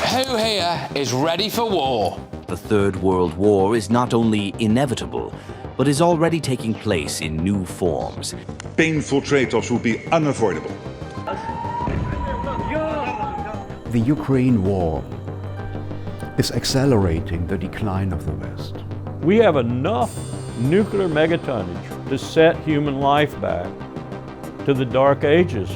Who here is ready for war? The Third World War is not only inevitable, but is already taking place in new forms. Painful trade-offs will be unavoidable. The Ukraine war is accelerating the decline of the West. We have enough nuclear megatonnage to set human life back to the Dark Ages.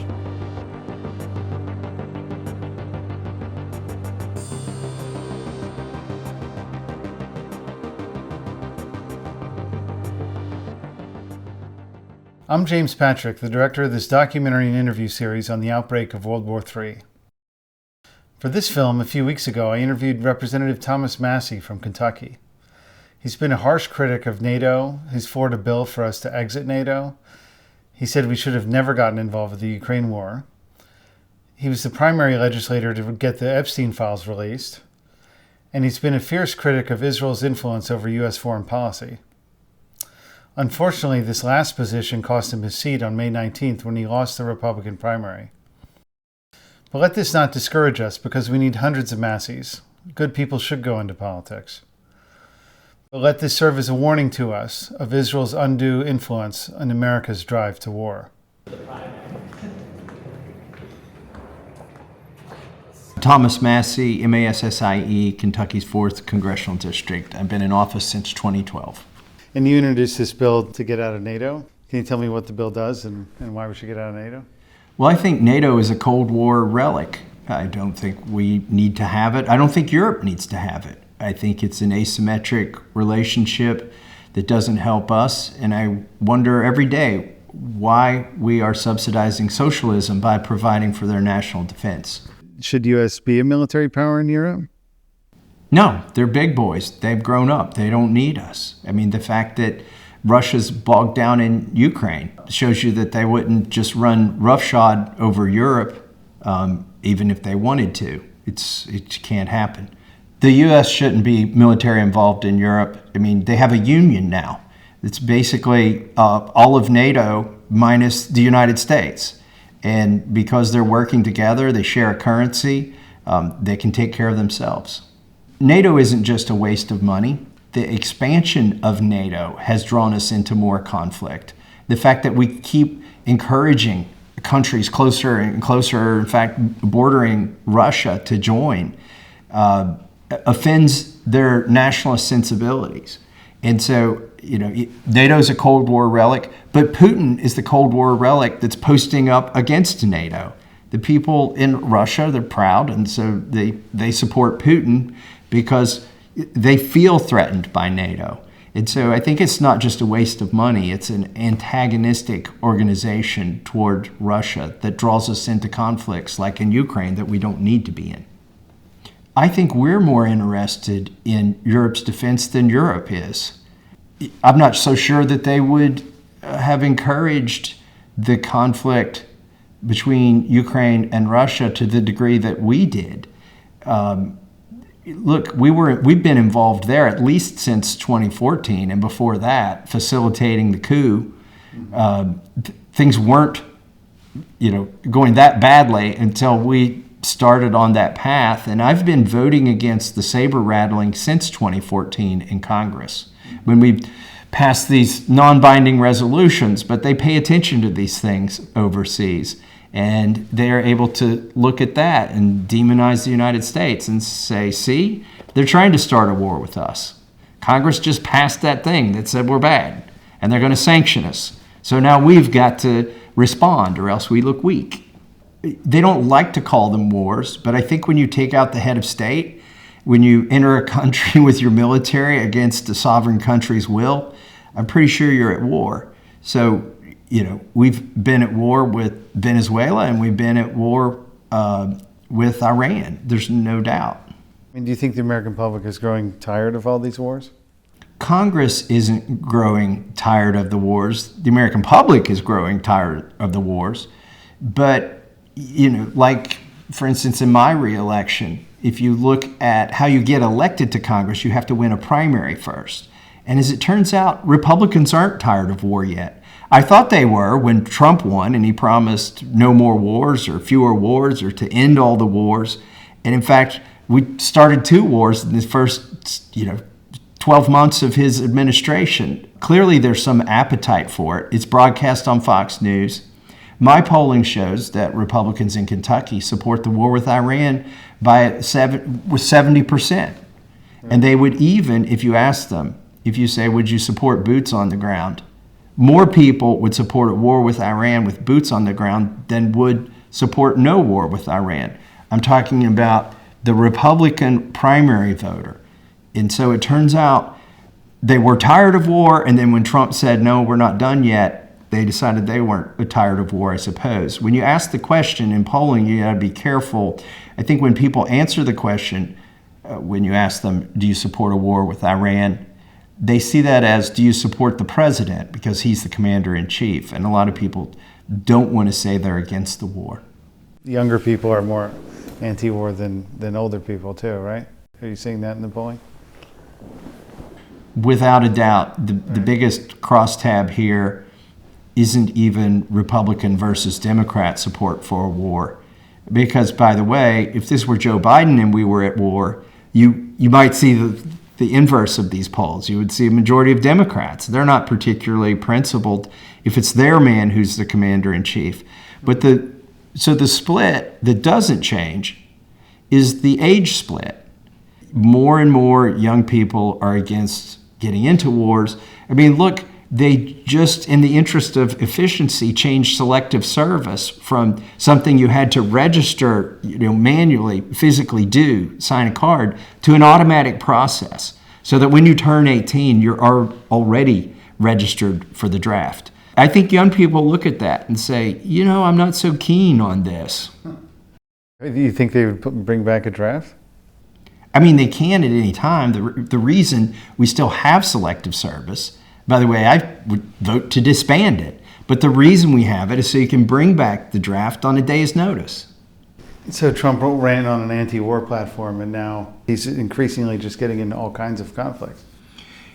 I'm James Patrick, the director of this documentary and interview series on the outbreak of World War III. For this film, a few weeks ago, I interviewed Representative Thomas Massie from Kentucky. He's been a harsh critic of NATO. He's forwarded a bill for us to exit NATO. He said we should have never gotten involved with the Ukraine war. He was the primary legislator to get the Epstein files released. And he's been a fierce critic of Israel's influence over U.S. foreign policy. Unfortunately, this last position cost him his seat on May 19th when he lost the Republican primary. But let this not discourage us, because we need hundreds of Massies. Good people should go into politics. But let this serve as a warning to us of Israel's undue influence on America's drive to war. Thomas Massie, M-A-S-S-I-E, Kentucky's 4th Congressional District. I've been in office since 2012. And you introduced this bill to get out of NATO. Can you tell me what the bill does and why we should get out of NATO? Well, I think NATO is a Cold War relic. I don't think we need to have it. I don't think Europe needs to have it. I think it's an asymmetric relationship that doesn't help us. And I wonder every day why we are subsidizing socialism by providing for their national defense. Should U.S. be a military power in Europe? No, they're big boys. They've grown up. They don't need us. I mean, the fact that Russia's bogged down in Ukraine shows you that they wouldn't just run roughshod over Europe, even if they wanted to. It can't happen. The U.S. shouldn't be military involved in Europe. I mean, they have a union now. It's basically all of NATO minus the United States. And because they're working together, they share a currency, they can take care of themselves. NATO isn't just a waste of money. The expansion of NATO has drawn us into more conflict. The fact that we keep encouraging countries closer and closer, in fact, bordering Russia to join, offends their nationalist sensibilities. And so, NATO's a Cold War relic, but Putin is the Cold War relic that's posting up against NATO. The people in Russia, they're proud, and so they support Putin because they feel threatened by NATO. And so I think it's not just a waste of money, it's an antagonistic organization toward Russia that draws us into conflicts like in Ukraine that we don't need to be in. I think we're more interested in Europe's defense than Europe is. I'm not so sure that they would have encouraged the conflict between Ukraine and Russia to the degree that we did. Look, we've been involved there at least since 2014, and before that, facilitating the coup. Things weren't, going that badly until we started on that path. And I've been voting against the saber rattling since 2014 in Congress, when we passed these non-binding resolutions, but they pay attention to these things overseas. And they are able to look at that and demonize the United States and say, see, they're trying to start a war with us. Congress just passed that thing that said we're bad, and they're going to sanction us. So now we've got to respond, or else we look weak. They don't like to call them wars, but I think when you take out the head of state, when you enter a country with your military against a sovereign country's will, I'm pretty sure you're at war. So, we've been at war with Venezuela and we've been at war with Iran. There's no doubt. Do you think the American public is growing tired of all these wars? Congress isn't growing tired of the wars. The American public is growing tired of the wars. But, like, for instance, in my reelection, if you look at how you get elected to Congress, you have to win a primary first. And as it turns out, Republicans aren't tired of war yet. I thought they were when Trump won and he promised no more wars or fewer wars or to end all the wars. And in fact, We started 2 wars in the first, 12 months of his administration. Clearly, there's some appetite for it. It's broadcast on Fox News. My polling shows that Republicans in Kentucky support the war with Iran with 70%. And they would even, if you ask them, if you say, would you support boots on the ground? More people would support a war with Iran with boots on the ground than would support no war with Iran. I'm talking about the Republican primary voter. And so it turns out they were tired of war, and then when Trump said, no, we're not done yet, they decided they weren't tired of war, I suppose. When you ask the question in polling, you gotta be careful. I think when people answer the question, when you ask them, do you support a war with Iran? They see that as, do you support the president? Because he's the commander-in-chief. And a lot of people don't want to say they're against the war. Younger people are more anti-war than older people too, right? Are you seeing that in the polling? Without a doubt, the biggest crosstab here isn't even Republican versus Democrat support for a war. Because, by the way, if this were Joe Biden and we were at war, you might see the inverse of these polls. You would see a majority of Democrats. They're not particularly principled if it's their man who's the commander-in-chief. But so the split that doesn't change is the age split. More and more young people are against getting into wars. I mean, look, they just, in the interest of efficiency, changed selective service from something you had to register, manually, physically sign a card, to an automatic process, so that when you turn 18, you're already registered for the draft. I think young people look at that and say, I'm not so keen on this. Do you think they would bring back a draft? I mean, they can at any time. The reason we still have selective service, by the way, I would vote to disband it, but the reason we have it is so you can bring back the draft on a day's notice. So Trump ran on an anti-war platform, and now he's increasingly just getting into all kinds of conflicts.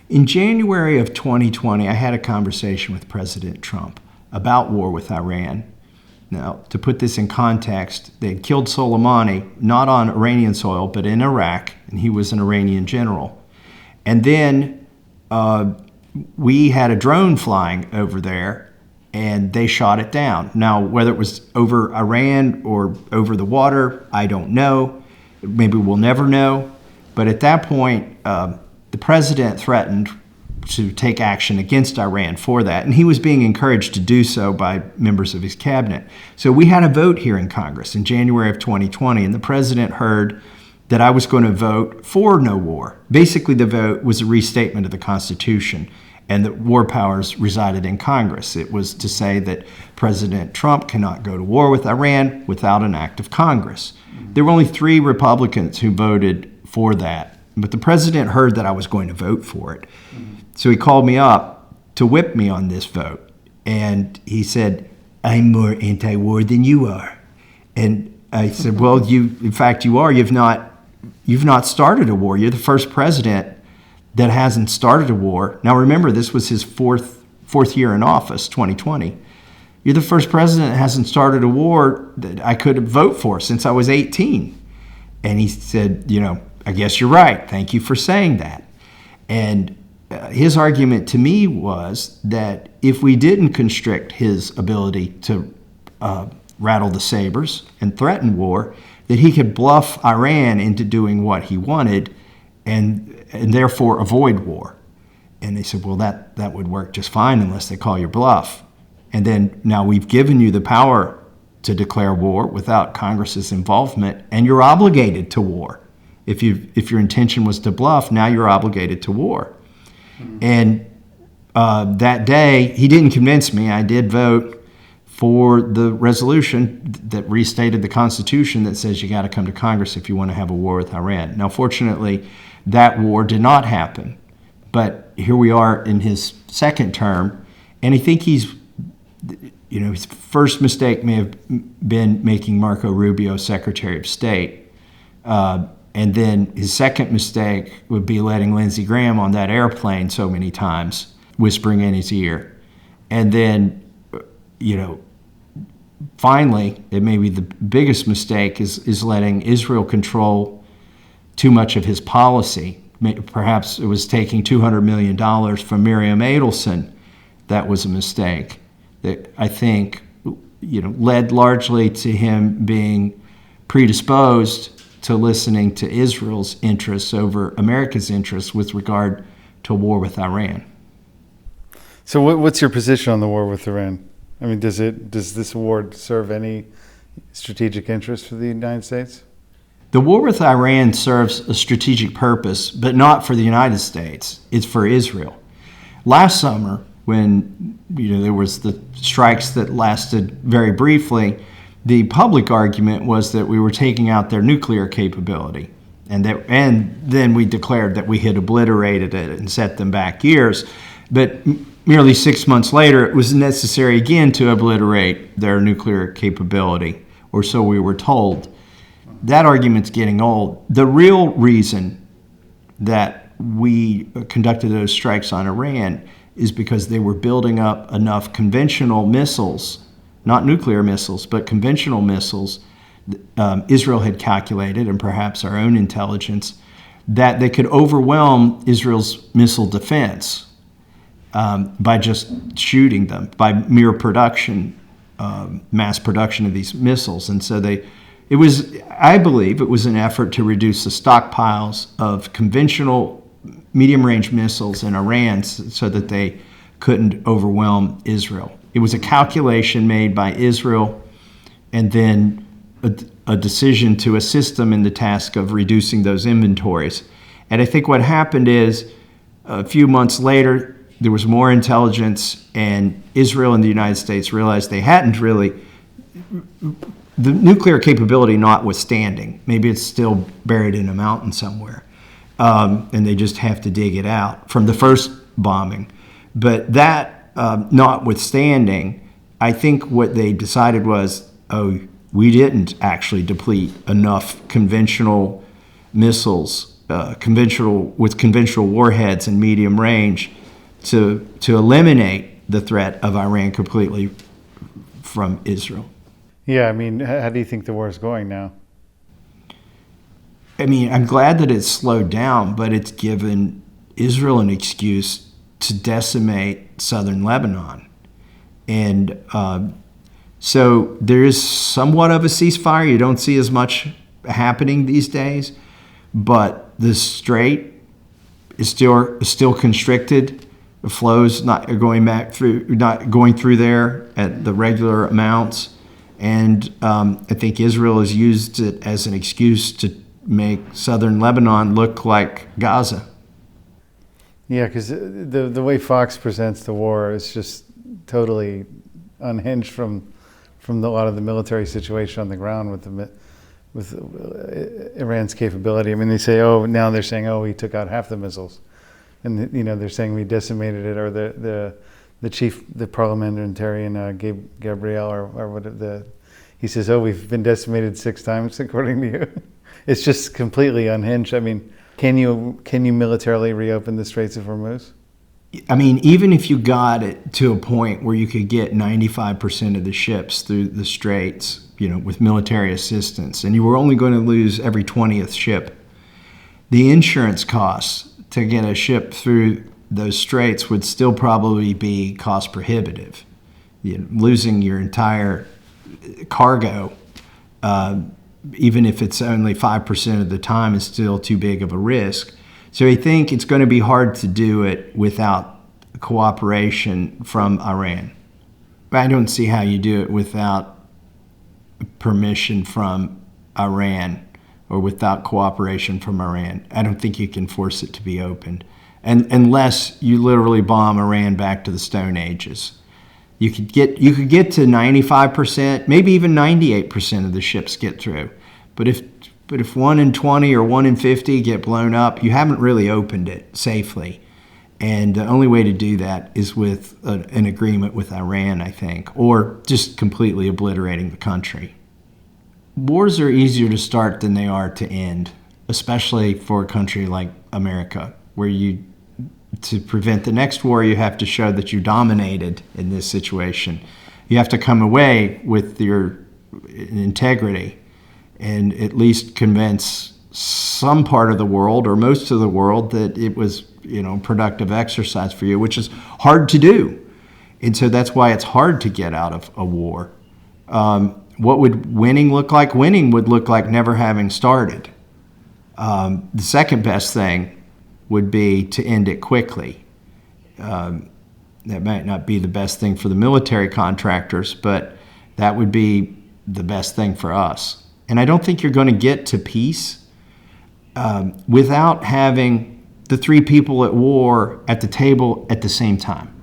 In January of 2020, I had a conversation with President Trump about war with Iran. Now, to put this in context, they had killed Soleimani, not on Iranian soil, but in Iraq, and he was an Iranian general. And then we had a drone flying over there, and they shot it down. Now, whether it was over Iran or over the water, I don't know. Maybe we'll never know. But at that point, the president threatened to take action against Iran for that, and he was being encouraged to do so by members of his cabinet. So we had a vote here in Congress in January of 2020, and the president heard that I was going to vote for no war. Basically, the vote was a restatement of the Constitution, and that war powers resided in Congress. It was to say that President Trump cannot go to war with Iran without an act of Congress. There were only 3 Republicans who voted for that, but the president heard that I was going to vote for it. So he called me up to whip me on this vote. And he said, I'm more anti-war than you are. And I said, well, in fact, you are. You've not started a war. You're the first president that hasn't started a war. Now remember, this was his fourth year in office, 2020. You're the first president that hasn't started a war that I could vote for since I was 18. And he said, I guess you're right. Thank you for saying that. And his argument to me was that if we didn't constrict his ability to rattle the sabers and threaten war, that he could bluff Iran into doing what he wanted and therefore avoid war. And they said, well, that would work just fine unless they call your bluff. And then now we've given you the power to declare war without Congress's involvement, and you're obligated to war. If your intention was to bluff, now you're obligated to war. And that day, he didn't convince me. I did vote for the resolution that restated the Constitution that says you got to come to Congress if you want to have a war with Iran. Now, fortunately, that war did not happen. But here we are in his second term, and I think his first mistake may have been making Marco Rubio Secretary of State. And then his second mistake would be letting Lindsey Graham on that airplane so many times, whispering in his ear. And then, finally, it may be the biggest mistake is letting Israel control too much of his policy. Perhaps it was taking $200 million from Miriam Adelson. That was a mistake that I think, led largely to him being predisposed to listening to Israel's interests over America's interests with regard to war with Iran. So what's your position on the war with Iran? I mean, does this war serve any strategic interest for the United States? The war with Iran serves a strategic purpose, but not for the United States. It's for Israel. Last summer, when there was the strikes that lasted very briefly, the public argument was that we were taking out their nuclear capability, and then we declared that we had obliterated it and set them back years. But merely 6 months later, it was necessary again to obliterate their nuclear capability, or so we were told. That argument's getting old. The real reason that we conducted those strikes on Iran is because they were building up enough conventional missiles, not nuclear missiles, but conventional missiles, Israel had calculated, and perhaps our own intelligence, that they could overwhelm Israel's missile defense by just shooting them, by mere production, mass production of these missiles. And so I believe it was an effort to reduce the stockpiles of conventional medium-range missiles in Iran so that they couldn't overwhelm Israel. It was a calculation made by Israel and then a decision to assist them in the task of reducing those inventories. And I think what happened is a few months later, there was more intelligence, and Israel and the United States realized they hadn't really, the nuclear capability notwithstanding, maybe it's still buried in a mountain somewhere, and they just have to dig it out from the first bombing. But that notwithstanding, I think what they decided was, we didn't actually deplete enough conventional missiles, with conventional warheads and medium range to eliminate the threat of Iran completely from Israel. Yeah, I mean, how do you think the war is going now? I mean, I'm glad that it's slowed down, but it's given Israel an excuse to decimate southern Lebanon. And so there is somewhat of a ceasefire. You don't see as much happening these days, but the strait is still constricted. The flow's not going through there at the regular amounts. And I think Israel has used it as an excuse to make southern Lebanon look like Gaza. Yeah, because the way Fox presents the war is just totally unhinged from a lot of the military situation on the ground with Iran's capability. I mean, now they're saying, we took out half the missiles, and they're saying we decimated it, or the parliamentarian Gabriel or whatever, he says, we've been decimated 6 times according to you. It's just completely unhinged. I mean, can you militarily reopen the Straits of Hormuz? I mean, even if you got it to a point where you could get 95% of the ships through the straits, with military assistance, and you were only going to lose every 20th ship, the insurance costs to get a ship through those straits would still probably be cost prohibitive. Losing your entire cargo, even if it's only 5% of the time, is still too big of a risk. So I think it's going to be hard to do it without cooperation from Iran. I don't see how you do it without permission from Iran or without cooperation from Iran. I don't think you can force it to be opened, and unless you literally bomb Iran back to the Stone Ages. You could get to 95%, maybe even 98% of the ships get through. But if 1 in 20 or 1 in 50 get blown up, you haven't really opened it safely. And the only way to do that is with an agreement with Iran, I think, or just completely obliterating the country. Wars are easier to start than they are to end, especially for a country like America, where to prevent the next war, you have to show that you dominated in this situation. You have to come away with your integrity and at least convince some part of the world or most of the world that it was, productive exercise for you, which is hard to do. And so that's why it's hard to get out of a war. What would winning look like? Winning would look like never having started. The second best thing would be to end it quickly. That might not be the best thing for the military contractors, but that would be the best thing for us. And I don't think you're going to get to peace without having the three people at war at the table at the same time.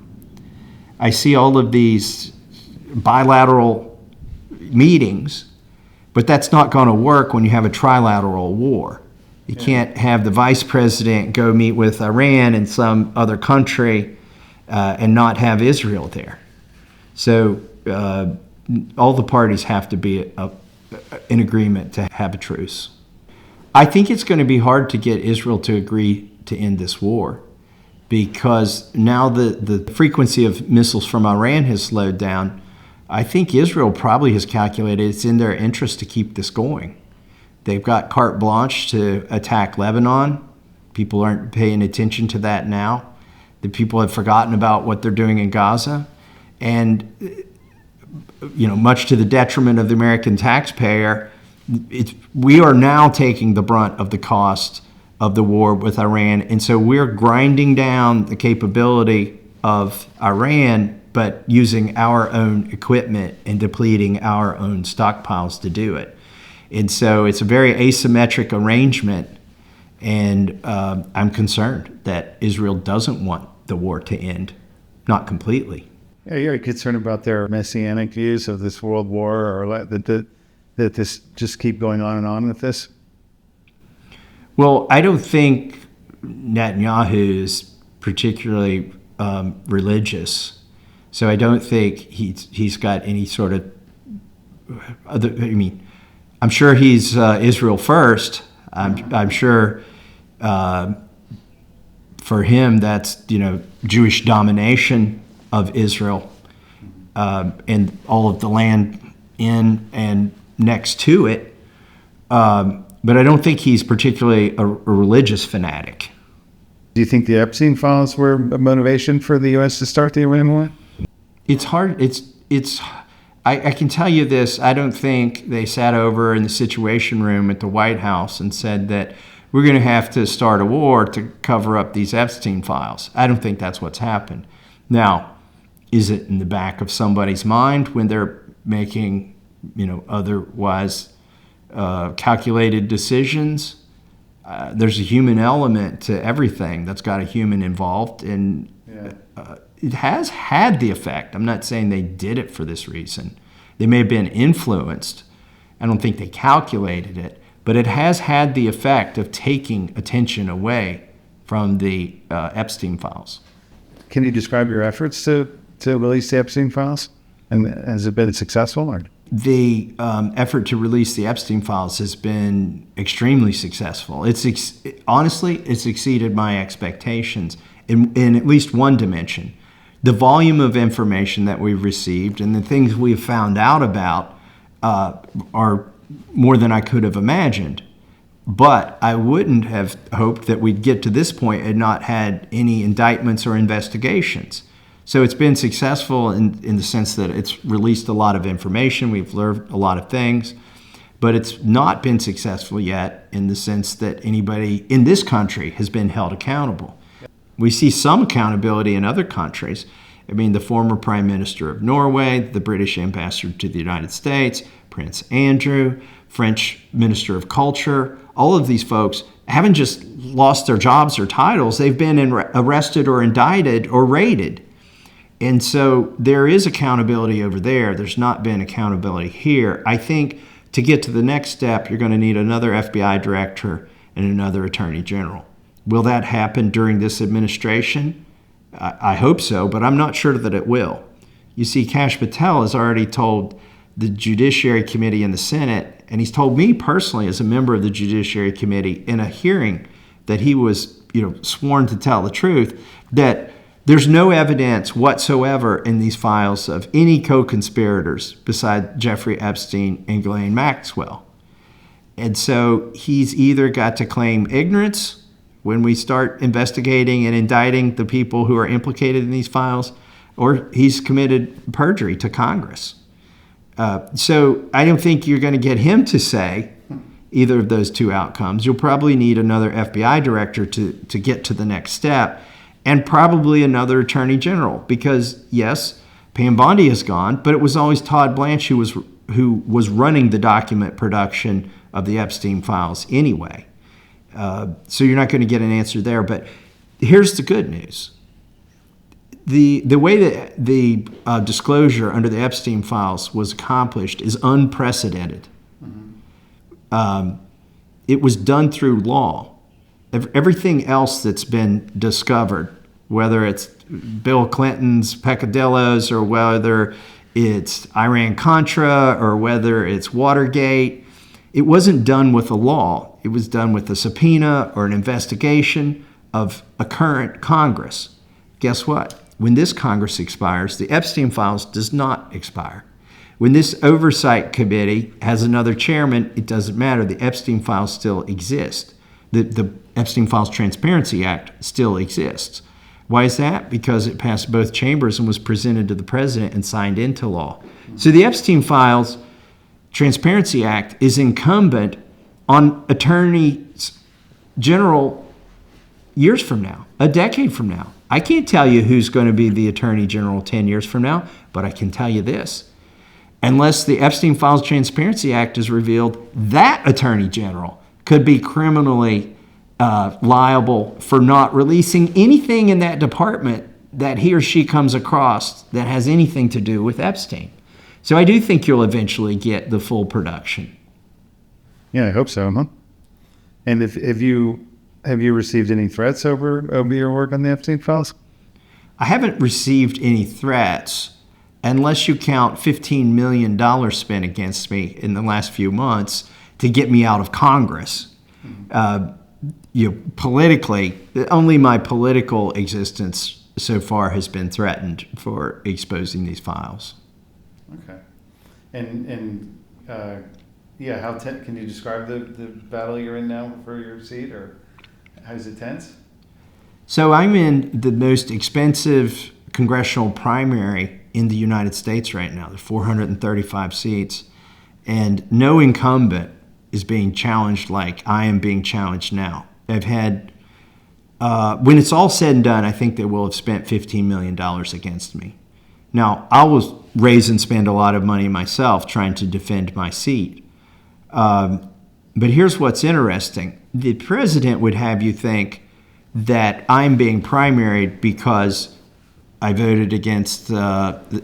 I see all of these bilateral meetings, but that's not going to work when you have a trilateral war. You can't have the vice president go meet with Iran and some other country and not have Israel there. So all the parties have to be in agreement to have a truce. I think it's going to be hard to get Israel to agree to end this war because now the frequency of missiles from Iran has slowed down. I think Israel probably has calculated it's in their interest to keep this going. They've got carte blanche to attack Lebanon. People aren't paying attention to that now. The people have forgotten about what they're doing in Gaza. And, much to the detriment of the American taxpayer, we are now taking the brunt of the cost of the war with Iran. And so we're grinding down the capability of Iran, but using our own equipment and depleting our own stockpiles to do it. And so it's a very asymmetric arrangement, and I'm concerned that Israel doesn't want the war to end, not completely. Are you concerned about their messianic views of this world war, or that this just keep going on and on with this? Well, I don't think Netanyahu is particularly religious, so I don't think he's got any sort of other. I'm sure he's Israel first. I'm sure for him that's Jewish domination of Israel and all of the land in and next to it. But I don't think he's particularly a religious fanatic. Do you think the Epstein files were a motivation for the U.S. to start the Iran war? It's hard. I can tell you this. I don't think they sat over in the Situation Room at the White House and said that we're going to have to start a war to cover up these Epstein files. I don't think that's what's happened. Now, is it in the back of somebody's mind when they're making, otherwise calculated decisions? There's a human element to everything that's got a human involved, and it has had the effect. I'm not saying they did it for this reason. They may have been influenced. I don't think they calculated it, but it has had the effect of taking attention away from the Epstein files. Can you describe your efforts to release the Epstein files? And has it been successful? Or? The effort to release the Epstein files has been extremely successful. Honestly, it's exceeded my expectations in at least one dimension. The volume of information that we've received and the things we've found out about are more than I could have imagined. But I wouldn't have hoped that we'd get to this point and not had any indictments or investigations. So it's been successful in the sense that it's released a lot of information. We've learned a lot of things. But it's not been successful yet in the sense that anybody in this country has been held accountable. We see some accountability in other countries. The former Prime Minister of Norway, the British ambassador to the United States, Prince Andrew, French Minister of Culture, all of these folks haven't just lost their jobs or titles, they've been arrested or indicted or raided. And so there is accountability over there. There's not been accountability here. I think to get to the next step, you're going to need another FBI director and another attorney general. Will that happen during this administration? I hope so, but I'm not sure that it will. You see, Kash Patel has already told the Judiciary Committee in the Senate, and he's told me personally as a member of the Judiciary Committee in a hearing that he was, sworn to tell the truth, that there's no evidence whatsoever in these files of any co-conspirators beside Jeffrey Epstein and Ghislaine Maxwell. And so he's either got to claim ignorance when we start investigating and indicting the people who are implicated in these files, or he's committed perjury to Congress. So I don't think you're going to get him to say either of those two outcomes. You'll probably need another FBI director to get to the next step, and probably another attorney general, because yes, Pam Bondi is gone, but it was always Todd Blanche who was running the document production of the Epstein files anyway. So you're not going to get an answer there. But here's the good news. The way that the disclosure under the Epstein files was accomplished is unprecedented. It was done through law. Everything else that's been discovered, whether it's Bill Clinton's peccadillos or whether it's Iran-Contra or whether it's Watergate, it wasn't done with a law. It was done with a subpoena or an investigation of a current Congress. Guess what? When this Congress expires, the Epstein files does not expire. When this oversight committee has another chairman, it doesn't matter. The Epstein files still exist. The Epstein Files Transparency Act still exists. Why is that? Because it passed both chambers and was presented to the president and signed into law. So the Epstein Files Transparency Act is incumbent on attorneys general years from now, a decade from now. I can't tell you who's going to be the attorney general 10 years from now, but I can tell you this. Unless the Epstein Files Transparency Act is revealed, that attorney general could be criminally liable for not releasing anything in that department that he or she comes across that has anything to do with Epstein. So I do think you'll eventually get the full production. Yeah, I hope so, huh? And have you received any threats over your work on the Epstein files? I haven't received any threats, unless you count $15 million spent against me in the last few months to get me out of Congress. Politically, only my political existence so far has been threatened for exposing these files. Okay. And can you describe the battle you're in now for your seat, or how is it tense? So I'm in the most expensive congressional primary in the United States right now. There are 435 seats, and no incumbent is being challenged like I am being challenged now. I've had, when it's all said and done, I think they will have spent $15 million against me. Now, I will raise and spend a lot of money myself trying to defend my seat. But here's what's interesting. The president would have you think that I'm being primaried because I voted against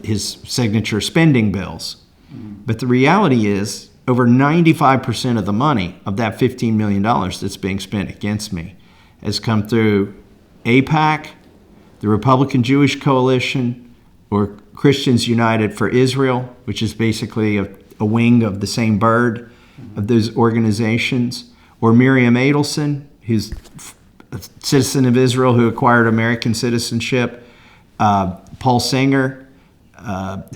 his signature spending bills. But the reality is, over 95% of the money of that $15 million that's being spent against me has come through AIPAC, the Republican Jewish Coalition, or Christians United for Israel, which is basically a wing of the same bird of those organizations, or Miriam Adelson, who's a citizen of Israel who acquired American citizenship, Paul Singer,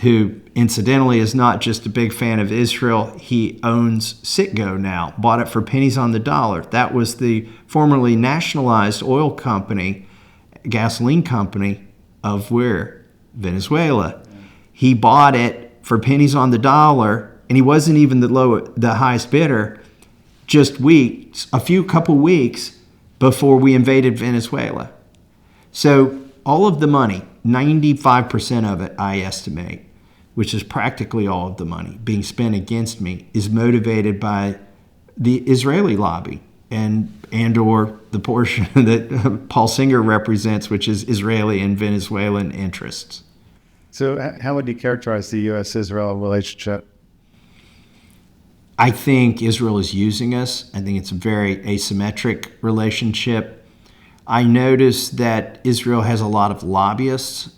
who incidentally is not just a big fan of Israel, he owns Citgo now, bought it for pennies on the dollar. That was the formerly nationalized oil company, gasoline company of where? Venezuela. He bought it for pennies on the dollar, and he wasn't even the highest bidder, just couple weeks before we invaded Venezuela. So all of the money, 95% of it, I estimate, which is practically all of the money being spent against me, is motivated by the Israeli lobby and or the portion that Paul Singer represents, which is Israeli and Venezuelan interests. So how would you characterize the U.S.-Israel relationship? I think Israel is using us. I think it's a very asymmetric relationship. I noticed that Israel has a lot of lobbyists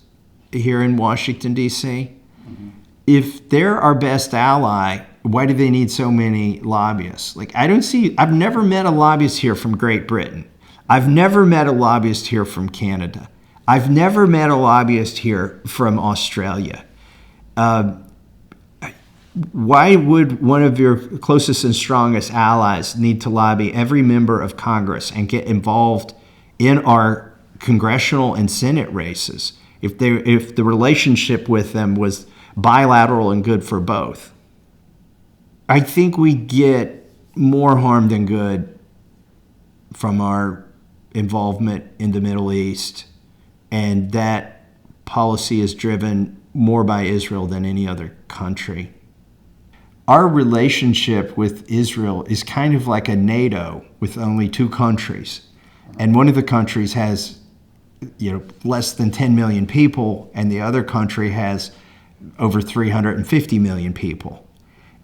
here in Washington, D.C. Mm-hmm. If they're our best ally, why do they need so many lobbyists? I've never met a lobbyist here from Great Britain. I've never met a lobbyist here from Canada. I've never met a lobbyist here from Australia. Why would one of your closest and strongest allies need to lobby every member of Congress and get involved in our congressional and Senate races if the relationship with them was bilateral and good for both? I think we get more harm than good from our involvement in the Middle East, and that policy is driven more by Israel than any other country. Our relationship with Israel is kind of like a NATO with only two countries. And one of the countries has, less than 10 million people, and the other country has over 350 million people.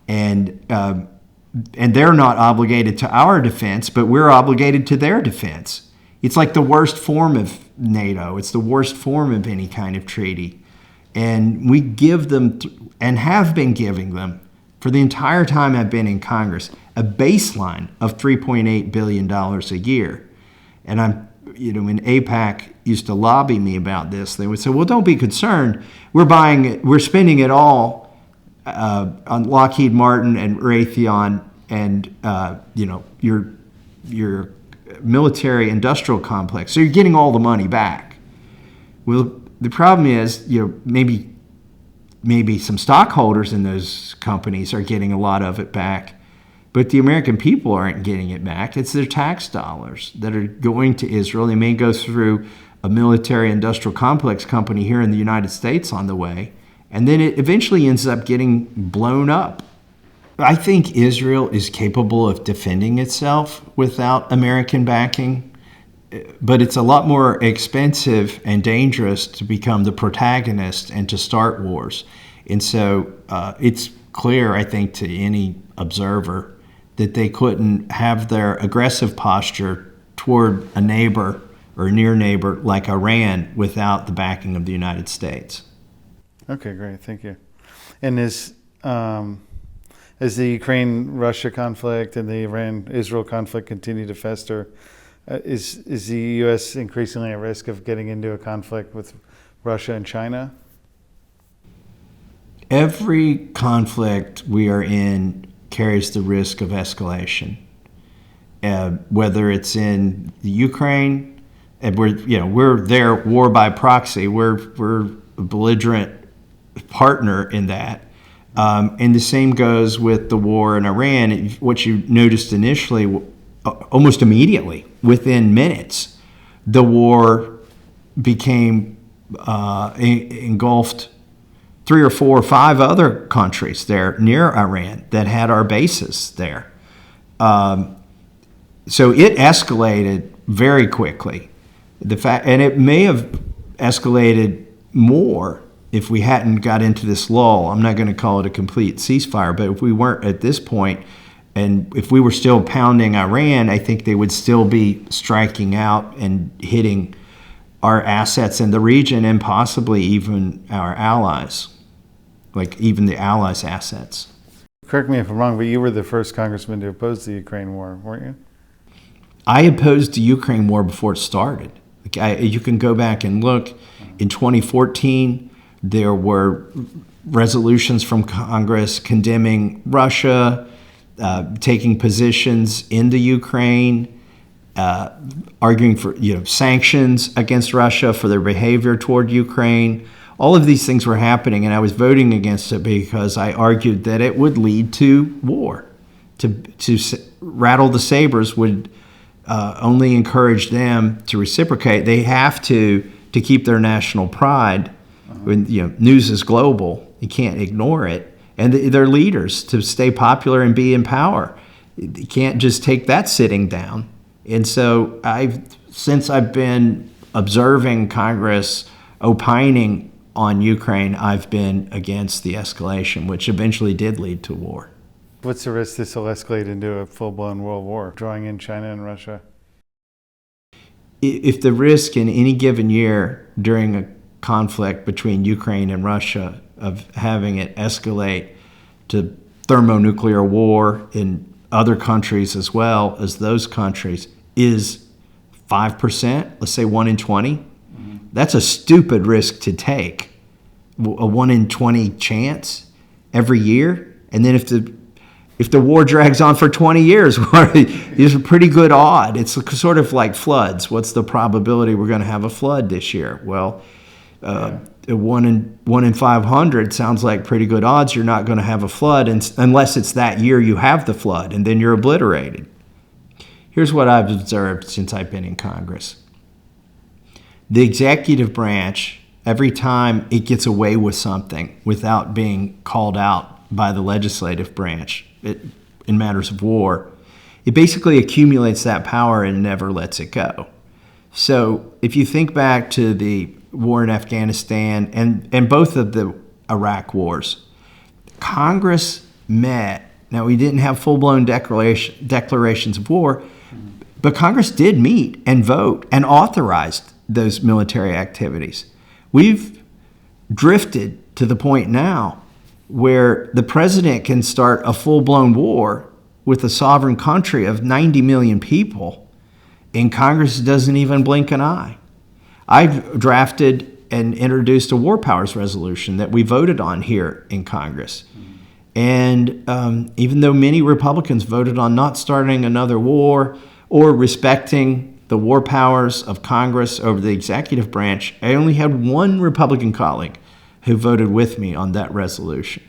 And they're not obligated to our defense, but we're obligated to their defense. It's like the worst form of NATO. It's the worst form of any kind of treaty. And we give them, and have been giving them, for the entire time I've been in Congress, a baseline of $3.8 billion a year. And when AIPAC used to lobby me about this, they would say, well, don't be concerned. We're spending it all on Lockheed Martin and Raytheon and your military industrial complex. So you're getting all the money back. Well, the problem is, maybe some stockholders in those companies are getting a lot of it back, but the American people aren't getting it back. It's their tax dollars that are going to Israel. They may go through a military industrial complex company here in the United States on the way, and then it eventually ends up getting blown up. I think Israel is capable of defending itself without American backing, but it's a lot more expensive and dangerous to become the protagonist and to start wars. And so it's clear, I think, to any observer that they couldn't have their aggressive posture toward a neighbor or a near neighbor like Iran without the backing of the United States. Okay, great. Thank you. And as the Ukraine-Russia conflict and the Iran-Israel conflict continue to fester, is the U.S. increasingly at risk of getting into a conflict with Russia and China? Every conflict we are in carries the risk of escalation. Whether it's in the Ukraine, and we're there war by proxy. We're a belligerent partner in that. And the same goes with the war in Iran. What you noticed initially, almost immediately, within minutes, the war became engulfed 3 or 4 or 5 other countries there near Iran that had our bases there. So it escalated very quickly. And it may have escalated more if we hadn't got into this lull. I'm not going to call it a complete ceasefire, but if we weren't at this point, and if we were still pounding Iran, I think they would still be striking out and hitting our assets in the region and possibly even our allies, like even the allies' assets. Correct me if I'm wrong, but you were the first congressman to oppose the Ukraine war, weren't you? I opposed the Ukraine war before it started. You can go back and look. In 2014, there were resolutions from Congress condemning Russia, taking positions in the Ukraine, arguing for sanctions against Russia for their behavior toward Ukraine. All of these things were happening, and I was voting against it because I argued that it would lead to war. To rattle the sabers would only encourage them to reciprocate. They have to keep their national pride. When news is global, you can't ignore it. And their leaders to stay popular and be in power. You can't just take that sitting down. And so since I've been observing Congress opining on Ukraine, I've been against the escalation, which eventually did lead to war. What's the risk this will escalate into a full-blown world war, drawing in China and Russia? If the risk in any given year during a conflict between Ukraine and Russia of having it escalate to thermonuclear war in other countries as well as those countries is 5%, let's say 1 in 20, that's a stupid risk to take. A 1 in 20 chance every year And then if the war drags on for 20 years, there's a pretty good odd. It's sort of like floods. What's the probability we're going to have a flood this year? Well, 1 in 500 sounds like pretty good odds you're not going to have a flood unless it's that year you have the flood, and then you're obliterated. Here's what I've observed since I've been in Congress. The executive branch, every time it gets away with something without being called out by the legislative branch in matters of war, it basically accumulates that power and never lets it go. So if you think back to the war in Afghanistan and both of the Iraq wars, Congress met. Now, we didn't have full-blown declarations of war, but Congress did meet and vote and authorized those military activities. We've drifted to the point now where the president can start a full-blown war with a sovereign country of 90 million people, and Congress doesn't even blink an eye. I've drafted and introduced a war powers resolution that we voted on here in Congress. And even though many Republicans voted on not starting another war or respecting the war powers of Congress over the executive branch, I only had one Republican colleague who voted with me on that resolution.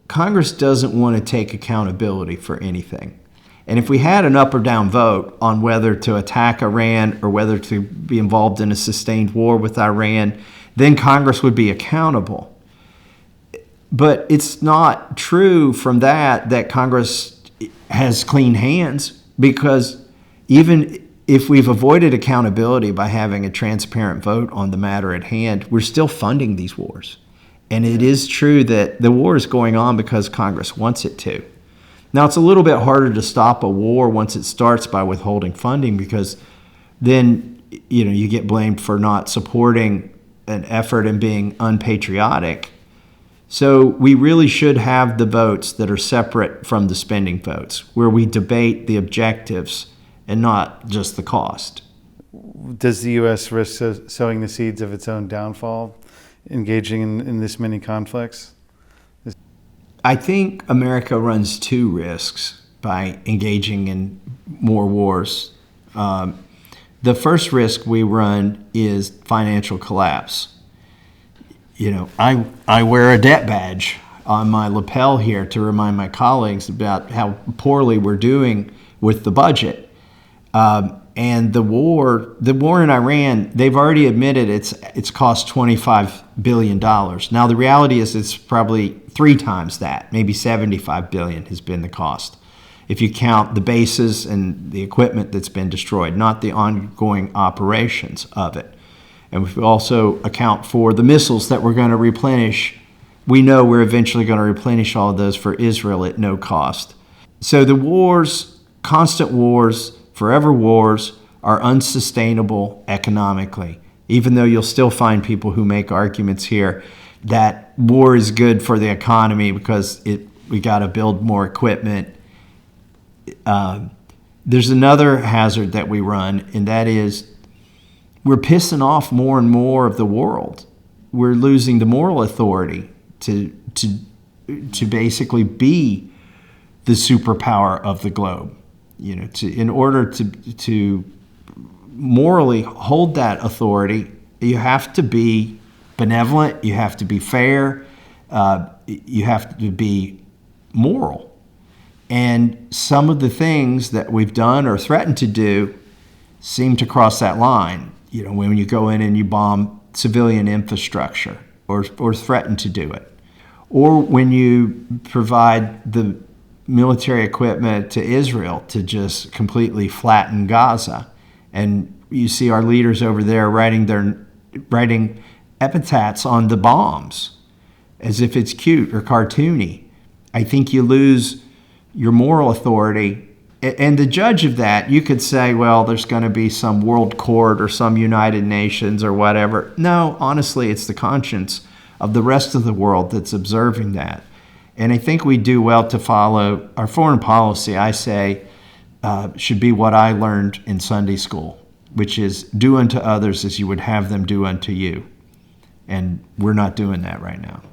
Congress doesn't want to take accountability for anything. And if we had an up or down vote on whether to attack Iran or whether to be involved in a sustained war with Iran, then Congress would be accountable. But it's not true from that Congress has clean hands, because even if we've avoided accountability by having a transparent vote on the matter at hand, we're still funding these wars. And it is true that the war is going on because Congress wants it to. Now, it's a little bit harder to stop a war once it starts by withholding funding, because then you get blamed for not supporting an effort and being unpatriotic. So we really should have the votes that are separate from the spending votes, where we debate the objectives and not just the cost. Does the U.S. risk sowing the seeds of its own downfall, engaging in this many conflicts? I think America runs two risks by engaging in more wars. The first risk we run is financial collapse. I wear a debt badge on my lapel here to remind my colleagues about how poorly we're doing with the budget. And the war in Iran, they've already admitted it's cost $25 billion. Now, the reality is it's probably 3 times that, maybe $75 billion has been the cost, if you count the bases and the equipment that's been destroyed, not the ongoing operations of it. And if we also account for the missiles that we're going to replenish, we know we're eventually going to replenish all of those for Israel at no cost. So the wars, constant wars, forever wars, are unsustainable economically, even though you'll still find people who make arguments here that war is good for the economy because we got to build more equipment. There's another hazard that we run, and that is we're pissing off more and more of the world. We're losing the moral authority to basically be the superpower of the globe. In order to morally hold that authority, you have to be benevolent, you have to be fair, you have to be moral. And some of the things that we've done or threatened to do seem to cross that line. When you go in and you bomb civilian infrastructure or threaten to do it, or when you provide the military equipment to Israel to just completely flatten Gaza. And you see our leaders over there writing epithets on the bombs as if it's cute or cartoony. I think you lose your moral authority. And the judge of that, you could say, well, there's going to be some world court or some United Nations or whatever. No, honestly, it's the conscience of the rest of the world that's observing that. And I think we do well to follow our foreign policy, I say, should be what I learned in Sunday school, which is do unto others as you would have them do unto you. And we're not doing that right now.